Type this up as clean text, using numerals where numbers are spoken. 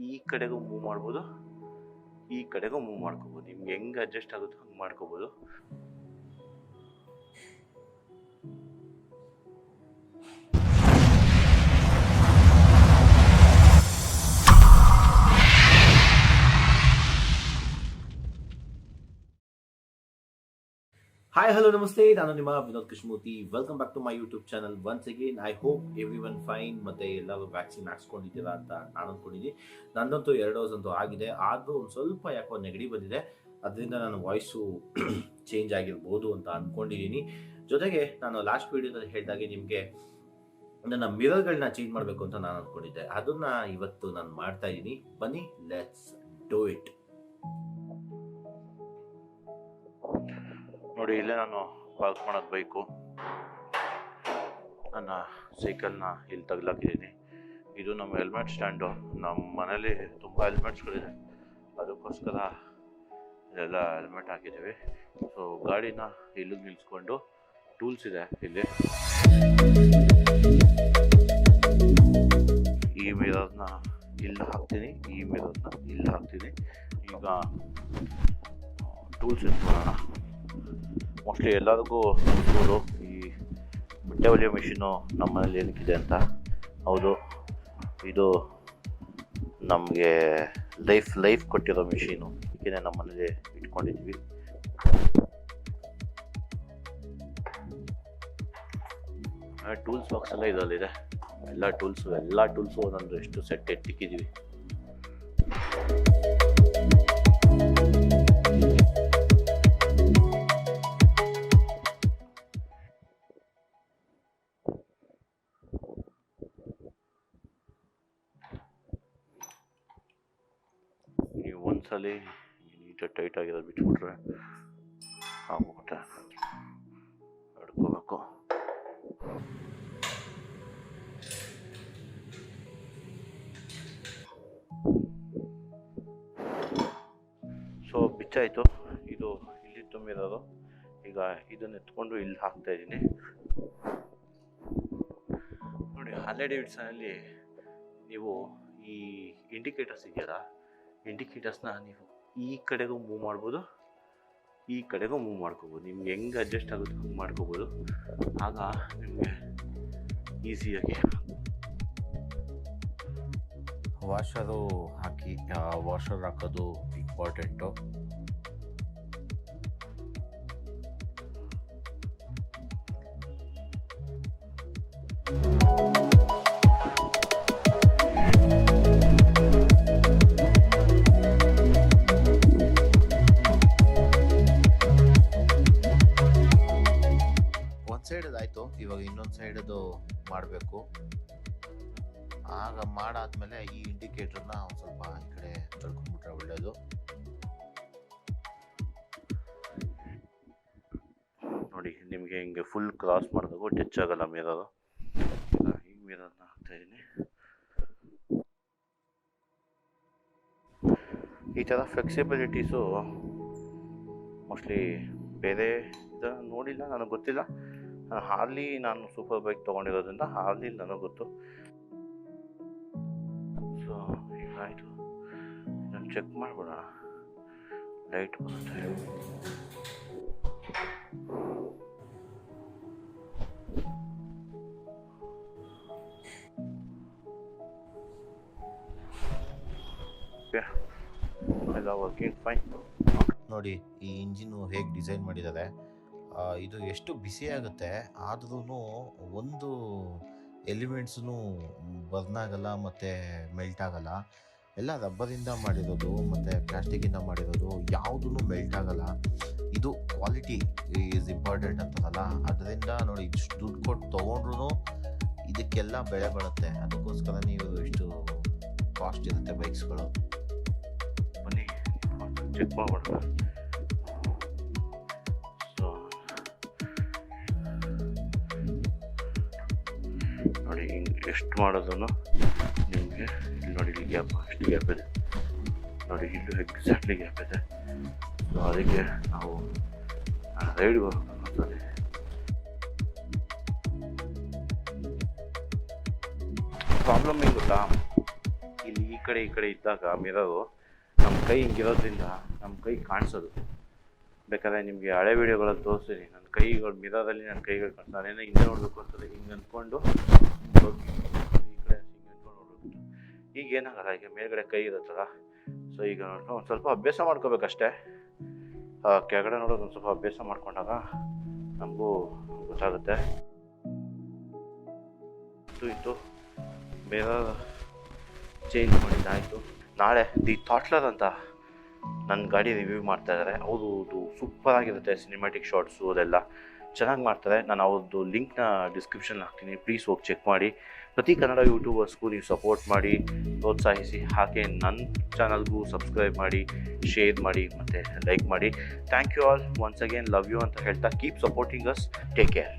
ಈ ಕಡೆಗೂ ಮೂವ್ ಮಾಡ್ಬೋದು, ಈ ಕಡೆಗೂ ಮೂವ್ ಮಾಡ್ಕೋಬೋದು. ನಿಮ್ಗೆ ಹೆಂಗೆ ಅಡ್ಜಸ್ಟ್ ಆಗುತ್ತೋ ಹಂಗೆ ಮಾಡ್ಕೋಬೋದು. Hi, hello, namaste. ನಾನು ನಿಮ್ಮ Vinod Krishnamurthy. Welcome back to my YouTube channel once again. I hope everyone fine. ಮತ್ತೆ ಎಲ್ಲರೂ ವ್ಯಾಕ್ಸಿನ್ ಹಾಕ್ಸ್ಕೊಂಡಿದ್ದೀರಾ ಅಂತ ನಾನು ಅಂದ್ಕೊಂಡಿದ್ದೀನಿ. ನನ್ನಂತೂ 2 ಡೋಸ್ ಅಂತೂ ಆಗಿದೆ. ಆದರೂ ಒಂದು ಸ್ವಲ್ಪ ಯಾಕೋ ನೆಗಡಿ ಬಂದಿದೆ. ಅದರಿಂದ ನನ್ನ ವಾಯ್ಸು ಚೇಂಜ್ ಆಗಿರ್ಬೋದು ಅಂತ ಅಂದ್ಕೊಂಡಿದ್ದೀನಿ. ಜೊತೆಗೆ ನಾನು ಲಾಸ್ಟ್ ವೀಡಿಯೋದಲ್ಲಿ ಹೇಳಿದಾಗೆ ನಿಮಗೆ ನನ್ನ ಮಿರರ್ಗಳನ್ನ ಚೇಂಜ್ ಮಾಡಬೇಕು ಅಂತ ನಾನು ಅಂದ್ಕೊಂಡಿದ್ದೆ. ಅದನ್ನು ಇವತ್ತು ನಾನು ಮಾಡ್ತಾ ಇದ್ದೀನಿ. ಬನ್ನಿ, ಲೆಟ್ಸ್ ಡೂ ಇಟ್. ನೋಡಿ, ಇಲ್ಲೇ ನಾನು ಪಾರ್ಕ್ ಮಾಡೋದು ಬೈಕು. ನನ್ನ ಸೈಕಲ್ನ ಇಲ್ಲಿ ತಗ್ಲಾಕಿದ್ದೀನಿ. ಇದು ನಮ್ಮ ಹೆಲ್ಮೆಟ್ ಸ್ಟ್ಯಾಂಡು. ನಮ್ಮ ಮನೇಲಿ ತುಂಬ ಹೆಲ್ಮೆಟ್ಸ್ಗಳಿದೆ, ಅದಕ್ಕೋಸ್ಕರ ಇದೆಲ್ಲ ಹೆಲ್ಮೆಟ್ ಹಾಕಿದ್ದೀವಿ. ಸೊ ಗಾಡಿನ ಇಲ್ಲಿಗೆ ನಿಲ್ಲಿಸ್ಕೊಂಡು ಟೂಲ್ಸ್ ಇದೆ ಇಲ್ಲಿ. ಈ ಮಿರರ್ನ ಇಲ್ಲಿ ಹಾಕ್ತೀನಿ, ಈ ಮಿರರ್ನ ಇಲ್ಲಿ ಹಾಕ್ತೀನಿ. ಈಗ ಟೂಲ್ಸ್ ಇಟ್ಕೊಳ್ಳೋಣ. ಮೋಸ್ಟ್ಲಿ ಎಲ್ಲರಿಗೂ ಅನ್ಬೋದು ಈ ಬಟ್ಟೆ ಹೊಲಿಯೋ ಮಿಷಿನು ನಮ್ಮ ಮನೇಲಿ ಏನಕ್ಕಿದೆ ಅಂತ. ಹೌದು, ಇದು ನಮಗೆ ಲೈಫ್ ಕೊಟ್ಟಿರೋ ಮಿಷಿನು. ಇದನ್ನೇ ನಮ್ಮ ಮನೇಲಿ ಇಟ್ಕೊಂಡಿದ್ವಿ. ಟೂಲ್ಸ್ ಬಾಕ್ಸ್ ಎಲ್ಲ ಇದರಲ್ಲಿದೆ. ಎಲ್ಲ ಟೂಲ್ಸು ಒಂದೊಂದು ಎಷ್ಟು ಸೆಟ್ ಎತ್ತಿಕ್ಕಿದ್ದೀವಿ. ಒಂದ್ಸಲಿ ನೀಟಾಗಿ ಟೈಟ್ ಆಗಿರೋದು ಬಿಟ್ಬಿಟ್ರೆ ಆಗೋಗುತ್ತೆ, ಹಿಡ್ಕೋಬೇಕು. ಸೊ ಬಿಚ್ಚಾಯಿತು. ಇದು ಇಲ್ಲಿ ತುಂಬಿರೋದು. ಈಗ ಇದನ್ನು ಎತ್ಕೊಂಡು ಇಲ್ಲಿ ಹಾಕ್ತಾ ಇದ್ದೀನಿ. ನೋಡಿ, ಹಾರ್ಲೆ ಡೇವಿಡ್ಸನಲ್ಲಿ ನೀವು ಈ ಇಂಡಿಕೇಟರ್ಸ್ ಇದೆಯಲ್ಲ, ಇಂಡಿಕೇಟರ್ಸ್ನ ನೀವು ಈ ಕಡೆಗೂ ಮೂವ್ ಮಾಡ್ಬೋದು, ಈ ಕಡೆಗೂ ಮೂವ್ ಮಾಡ್ಕೋಬೋದು. ನಿಮ್ಗೆ ಹೆಂಗೆ ಅಡ್ಜಸ್ಟ್ ಆಗುತ್ತೋ ಹಂಗೆ ಮಾಡ್ಕೋಬೋದು. ಆಗ ನಿಮಗೆ ಈಸಿಯಾಗಿ ವಾಷರು ಹಾಕಿ, ವಾಷರ್ ಹಾಕೋದು ಇಂಪಾರ್ಟೆಂಟು. ಸೈಡದಾಯಿತು. ಇವಾಗ ಇನ್ನೊಂದು ಸೈಡದು ಮಾಡಬೇಕು. ಆಗ ಮಾಡಾದ್ಮೇಲೆ ಈ ಇಂಡಿಕೇಟರ್ನ ಒಂದು ಸ್ವಲ್ಪ ಈ ಕಡೆ ತಳ್ಕೊಂಡ್ಬಿಟ್ರೆ ಒಳ್ಳೆಯದು. ನೋಡಿ, ನಿಮಗೆ ಹಿಂಗೆ ಫುಲ್ ಕ್ರಾಸ್ ಮಾಡಿದಾಗ ಟಚ್ ಆಗಲ್ಲ ಮಿರರು. ಈ ಮಿರರ್ನ ಹಾಕ್ತಾಯಿದ್ದೀನಿ. ಈ ಥರ ಫ್ಲೆಕ್ಸಿಬಿಲಿಟೀಸು ಮೋಸ್ಟ್ಲಿ ಬೇರೆ ಇದರ ನೋಡಿಲ್ಲ, ನನಗೆ ಗೊತ್ತಿಲ್ಲ. ಹಾರ್ಲಿ ನಾನು ಸೂಪರ್ ಬೈಕ್ ತೊಗೊಂಡಿರೋದ್ರಿಂದ ಹಾರ್ಲಿ ನನಗೆ ಗೊತ್ತು. ಸೊ ಹೀಗಾಯಿತು. ಇದನ್ನು ಚೆಕ್ ಮಾಡಿಬಿಡೋಣ. ಲೈಟ್ ಬರುತ್ತೆ. ಎಲ್ಲ ವರ್ಕಿಂಗ್ ಫೈನ್. ನೋಡಿ, ಈ ಇಂಜಿನು ಹೇಗೆ ಡಿಸೈನ್ ಮಾಡಿದ್ದಾರೆ. ಇದು ಎಷ್ಟು ಬಿಸಿ ಆಗುತ್ತೆ, ಆದ್ರೂ ಒಂದು ಎಲಿಮೆಂಟ್ಸೂ ಬರ್ನ್ ಆಗಲ್ಲ ಮತ್ತು ಮೆಲ್ಟ್ ಆಗಲ್ಲ. ಎಲ್ಲ ರಬ್ಬರಿಂದ ಮಾಡಿರೋದು ಮತ್ತು ಪ್ಲಾಸ್ಟಿಕ್ಕಿಂದ ಮಾಡಿರೋದು, ಯಾವುದೂ ಮೆಲ್ಟ್ ಆಗಲ್ಲ. ಇದು ಕ್ವಾಲಿಟಿ ಈಸ್ ಇಂಪಾರ್ಟೆಂಟ್ ಅಂತಾರಲ್ಲ, ಅದರಿಂದ ನೋಡಿ ಇಷ್ಟು ದುಡ್ಡು ಕೊಟ್ಟು ತೊಗೊಂಡ್ರೂ ಇದಕ್ಕೆಲ್ಲ ಬೆಳೆ ಬರುತ್ತೆ. ಅದಕ್ಕೋಸ್ಕರ ನೀವು ಇಷ್ಟು ಕಾಸ್ಟ್ ಇರುತ್ತೆ ಬೈಕ್ಸ್ಗಳು. ಬನ್ನಿ ಚೆಕ್ ಮಾಡೋಣ. ನೋಡಿ, ಹಿಂಗೆ ಎಷ್ಟು ಮಾಡೋದನ್ನು ನಿಮಗೆ ಇಲ್ಲಿ ನೋಡಿ, ಇಲ್ಲಿ ಗ್ಯಾಪ್, ಎಷ್ಟು ಗ್ಯಾಪ್ ಇದೆ ನೋಡಿ, ಇಲ್ಲೂ ಎಕ್ಸಾಕ್ಟ್ಲಿ ಗ್ಯಾಪ್ ಇದೆ. ಸೊ ಅದಕ್ಕೆ ನಾವು ರೈಡ್ಗೆ ಹೋಗ್ಬೇಕಾಗ್ತದೆ. ಪ್ರಾಬ್ಲಮ್ ಏನು ಗೊತ್ತಾ, ಇಲ್ಲಿ ಈ ಈ ಕಡೆ ಇದ್ದಾಗ ಮಿರರು ನಮ್ಮ ಕೈ ಹಿಂಗಿರೋದ್ರಿಂದ ನಮ್ಮ ಕೈ ಕಾಣಿಸೋದು. ಬೇಕಾದ್ರೆ ನಿಮಗೆ ಹಳೆ ವೀಡಿಯೋಗಳಲ್ಲಿ ತೋರಿಸ್ತೀನಿ, ನನ್ನ ಕೈಗಳು ಮಿರರಲ್ಲಿ ನನ್ನ ಕೈಗಳು ಕಾಣಿಸ್ತಾರೆ. ನಾನೇನೋ ಹಿಂದೆ ನೋಡಬೇಕು ಅಂತಂದರೆ ಹಿಂಗೆ ಅಂದ್ಕೊಂಡು ಈ ಕಡೆ ಹಿಂಗೆ ಅಂದ್ಕೊಂಡು ನೋಡ್ಬೇಕು. ಈಗ ಏನಾಗಲ್ಲ, ಈಗ ಮೇಲ್ಗಡೆ ಕೈ ಇರುತ್ತಲ್ಲ, ಸೊ ಈಗ ಒಂದು ಸ್ವಲ್ಪ ಅಭ್ಯಾಸ ಮಾಡ್ಕೋಬೇಕಷ್ಟೇ. ಕೆಳಗಡೆ ನೋಡೋದು ಒಂದು ಸ್ವಲ್ಪ ಅಭ್ಯಾಸ ಮಾಡ್ಕೊಂಡಾಗ ನಮಗೂ ಗೊತ್ತಾಗುತ್ತೆ. ಇತ್ತು ಮಿರರ್ ಚೇಂಜ್ ಮಾಡಿದ್ದಾಯಿತು. ನಾಳೆ ದಿ ಥಾಟ್ಲರ್ ಅಂತ ನನ್ನ ಗಾಡಿ ರಿವ್ಯೂ ಮಾಡ್ತಾ ಇದ್ದಾರೆ. ಅದು ಸೂಪರ್ ಆಗಿರುತ್ತೆ, ಸಿನಿಮ್ಯಾಟಿಕ್ ಶಾರ್ಟ್ಸು ಅದೆಲ್ಲ ಚೆನ್ನಾಗಿ ಮಾಡ್ತಾರೆ. ನಾನು ಅವ್ರದ್ದು ಲಿಂಕ್ನ ಡಿಸ್ಕ್ರಿಪ್ಷನ್ ಹಾಕ್ತೀನಿ, ಪ್ಲೀಸ್ ಹೋಗಿ ಚೆಕ್ ಮಾಡಿ. ಪ್ರತಿ ಕನ್ನಡ ಯೂಟ್ಯೂಬರ್ಸ್ಗೂ ನೀವು ಸಪೋರ್ಟ್ ಮಾಡಿ, ಪ್ರೋತ್ಸಾಹಿಸಿ. ಹಾಗೆ ನನ್ನ ಚಾನಲ್ಗೂ ಸಬ್ಸ್ಕ್ರೈಬ್ ಮಾಡಿ, ಶೇರ್ ಮಾಡಿ ಮತ್ತು ಲೈಕ್ ಮಾಡಿ. Thank you all once again, love you ಅಂತ ಹೇಳ್ತಾ keep supporting us. Take care.